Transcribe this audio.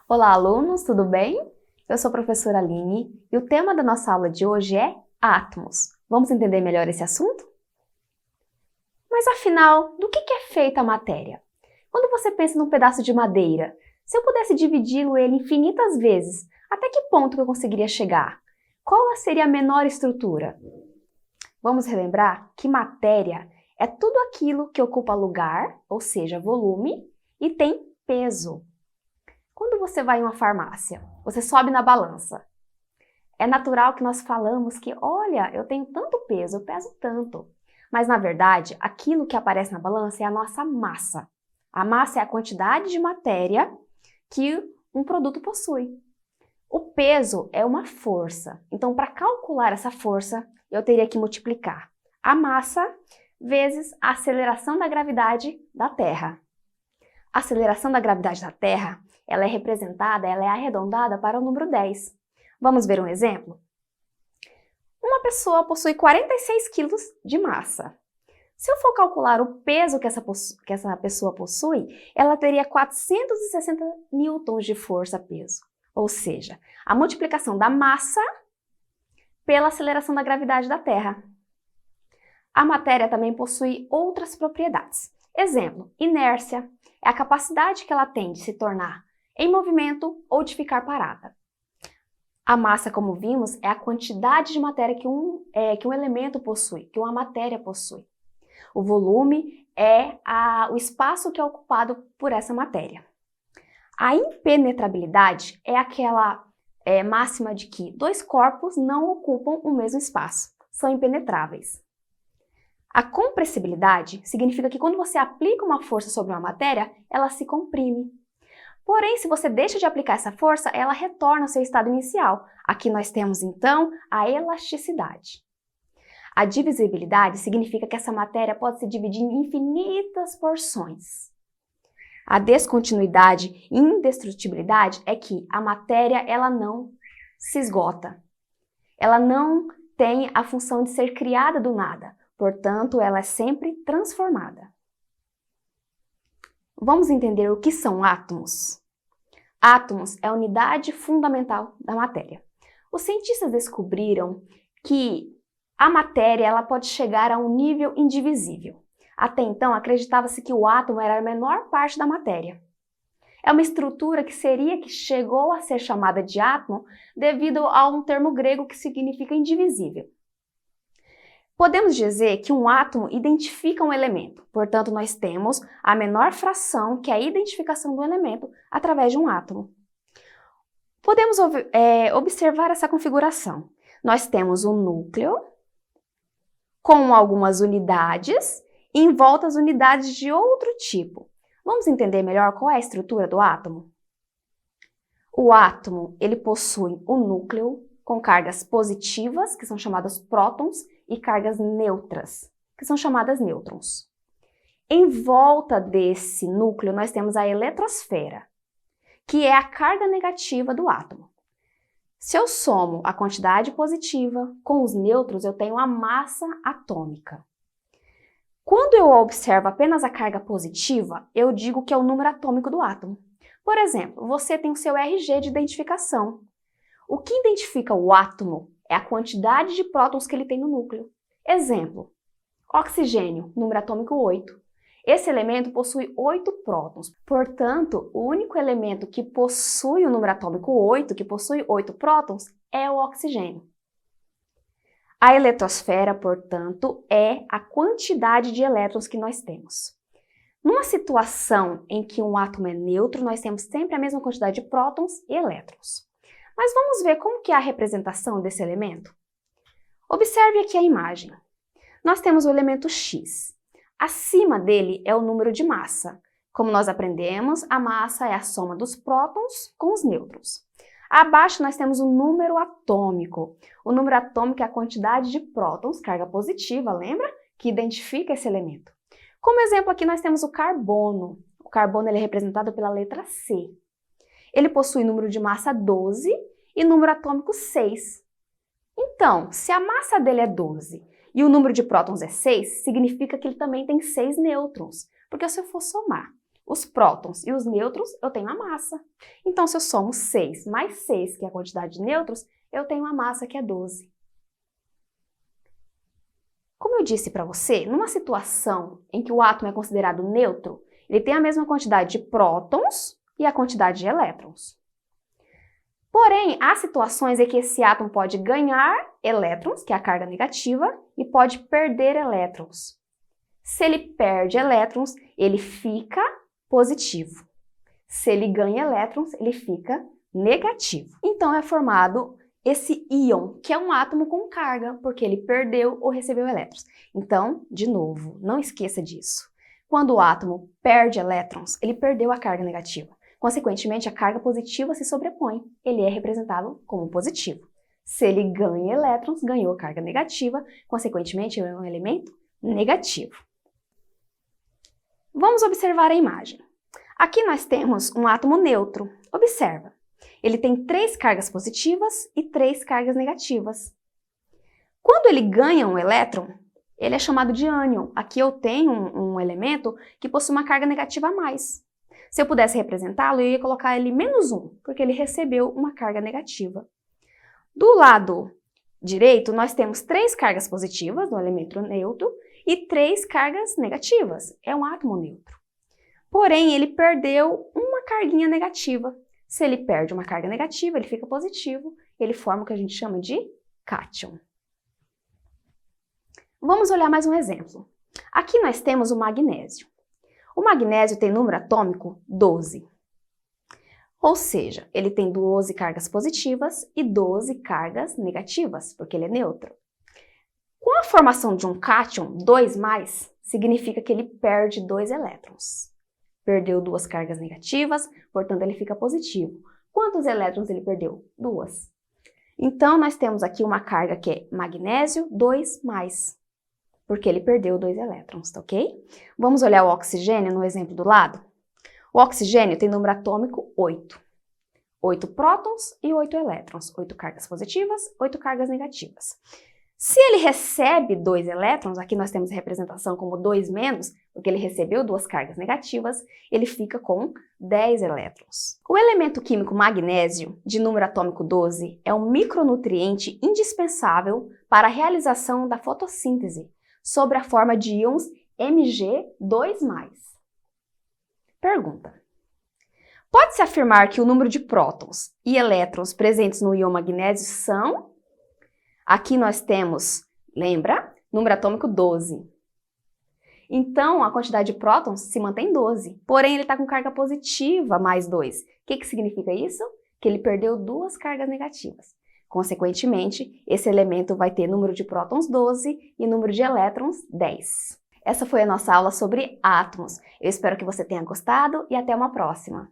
Olá, alunos, tudo bem? Eu sou a professora Aline e o tema da nossa aula de hoje é átomos. Vamos entender melhor esse assunto? Mas afinal, do que é feita a matéria? Quando você pensa num pedaço de madeira, se eu pudesse dividi-lo ele infinitas vezes, até que ponto que eu conseguiria chegar? Qual seria a menor estrutura? Vamos relembrar que matéria é tudo aquilo que ocupa lugar, ou seja, volume, e tem peso. Quando você vai em uma farmácia, você sobe na balança. É natural que nós falamos que, olha, eu tenho tanto peso, eu peso tanto. Mas, na verdade, aquilo que aparece na balança é a nossa massa. A massa é a quantidade de matéria que um produto possui. O peso é uma força. Então, para calcular essa força, eu teria que multiplicar a massa vezes a aceleração da gravidade da Terra. A aceleração da gravidade da Terra, ela é arredondada para o número 10. Vamos ver um exemplo? Uma pessoa possui 46 quilos de massa. Se eu for calcular o peso que essa pessoa possui, ela teria 460 newtons de força-peso. Ou seja, a multiplicação da massa pela aceleração da gravidade da Terra. A matéria também possui outras propriedades. Exemplo, inércia é a capacidade que ela tem de se tornar em movimento ou de ficar parada. A massa, como vimos, é a quantidade de matéria que um elemento possui, que uma matéria possui. O volume é o espaço que é ocupado por essa matéria. A impenetrabilidade é aquela máxima de que dois corpos não ocupam o mesmo espaço, são impenetráveis. A compressibilidade significa que quando você aplica uma força sobre uma matéria, ela se comprime. Porém, se você deixa de aplicar essa força, ela retorna ao seu estado inicial. Aqui nós temos, então, a elasticidade. A divisibilidade significa que essa matéria pode se dividir em infinitas porções. A descontinuidade e indestrutibilidade é que a matéria ela não se esgota. Ela não tem a função de ser criada do nada. Portanto, ela é sempre transformada. Vamos entender o que são átomos? Átomos é a unidade fundamental da matéria. Os cientistas descobriram que a matéria ela pode chegar a um nível indivisível. Até então, acreditava-se que o átomo era a menor parte da matéria. É uma estrutura que chegou a ser chamada de átomo devido a um termo grego que significa indivisível. Podemos dizer que um átomo identifica um elemento, portanto, nós temos a menor fração, que é a identificação do elemento, através de um átomo. Podemos observar essa configuração. Nós temos um núcleo com algumas unidades e em volta as unidades de outro tipo. Vamos entender melhor qual é a estrutura do átomo? O átomo ele possui um núcleo com cargas positivas, que são chamadas prótons, e cargas neutras, que são chamadas nêutrons. Em volta desse núcleo, nós temos a eletrosfera, que é a carga negativa do átomo. Se eu somo a quantidade positiva com os nêutrons, eu tenho a massa atômica. Quando eu observo apenas a carga positiva, eu digo que é o número atômico do átomo. Por exemplo, você tem o seu RG de identificação. O que identifica o átomo é a quantidade de prótons que ele tem no núcleo. Exemplo, oxigênio, número atômico 8. Esse elemento possui 8 prótons. Portanto, o único elemento que possui o número atômico 8, que possui 8 prótons, é o oxigênio. A eletrosfera, portanto, é a quantidade de elétrons que nós temos. Numa situação em que um átomo é neutro, nós temos sempre a mesma quantidade de prótons e elétrons. Mas vamos ver como que é a representação desse elemento? Observe aqui a imagem. Nós temos o elemento X. Acima dele é o número de massa. Como nós aprendemos, a massa é a soma dos prótons com os nêutrons. Abaixo nós temos o número atômico. O número atômico é a quantidade de prótons, carga positiva, lembra? Que identifica esse elemento. Como exemplo aqui nós temos o carbono. O carbono ele é representado pela letra C. Ele possui número de massa 12 e número atômico 6. Então, se a massa dele é 12 e o número de prótons é 6, significa que ele também tem 6 nêutrons. Porque se eu for somar os prótons e os nêutrons, eu tenho a massa. Então, se eu somo 6 mais 6, que é a quantidade de nêutrons, eu tenho uma massa que é 12. Como eu disse para você, numa situação em que o átomo é considerado neutro, ele tem a mesma quantidade de prótons e a quantidade de elétrons. Porém, há situações em que esse átomo pode ganhar elétrons, que é a carga negativa, e pode perder elétrons. Se ele perde elétrons, ele fica positivo. Se ele ganha elétrons, ele fica negativo. Então é formado esse íon, que é um átomo com carga, porque ele perdeu ou recebeu elétrons. Então, de novo, não esqueça disso. Quando o átomo perde elétrons, ele perdeu a carga negativa. Consequentemente, a carga positiva se sobrepõe. Ele é representado como positivo. Se ele ganha elétrons, ganhou a carga negativa, consequentemente, ele é um elemento negativo. Vamos observar a imagem. Aqui nós temos um átomo neutro. Observa. Ele tem 3 cargas positivas e 3 cargas negativas. Quando ele ganha um elétron, ele é chamado de ânion. Aqui eu tenho um elemento que possui uma carga negativa a mais. Se eu pudesse representá-lo, eu ia colocar ele -1, porque ele recebeu uma carga negativa. Do lado direito, nós temos 3 cargas positivas no elemento neutro e 3 cargas negativas. É um átomo neutro. Porém, ele perdeu uma carguinha negativa. Se ele perde uma carga negativa, ele fica positivo, ele forma o que a gente chama de cátion. Vamos olhar mais um exemplo. Aqui nós temos o magnésio. O magnésio tem número atômico 12. Ou seja, ele tem 12 cargas positivas e 12 cargas negativas, porque ele é neutro. Com a formação de um cátion, 2+, significa que ele perde 2 elétrons. Perdeu 2 cargas negativas, portanto ele fica positivo. Quantos elétrons ele perdeu? 2. Então nós temos aqui uma carga que é magnésio 2+, porque ele perdeu 2 elétrons, tá ok? Vamos olhar o oxigênio no exemplo do lado? O oxigênio tem número atômico 8. 8 prótons e 8 elétrons. 8 cargas positivas, 8 cargas negativas. Se ele recebe 2 elétrons, aqui nós temos a representação como 2-, porque ele recebeu 2 cargas negativas, ele fica com 10 elétrons. O elemento químico magnésio, de número atômico 12, é um micronutriente indispensável para a realização da fotossíntese, sob a forma de íons Mg2+. Pergunta: pode-se afirmar que o número de prótons e elétrons presentes no íon magnésio são... Aqui nós temos, lembra? Número atômico 12. Então, a quantidade de prótons se mantém 12, porém ele está com carga positiva mais 2. O que significa isso? Que ele perdeu 2 cargas negativas. Consequentemente, esse elemento vai ter número de prótons 12 e número de elétrons 10. Essa foi a nossa aula sobre átomos. Eu espero que você tenha gostado e até uma próxima.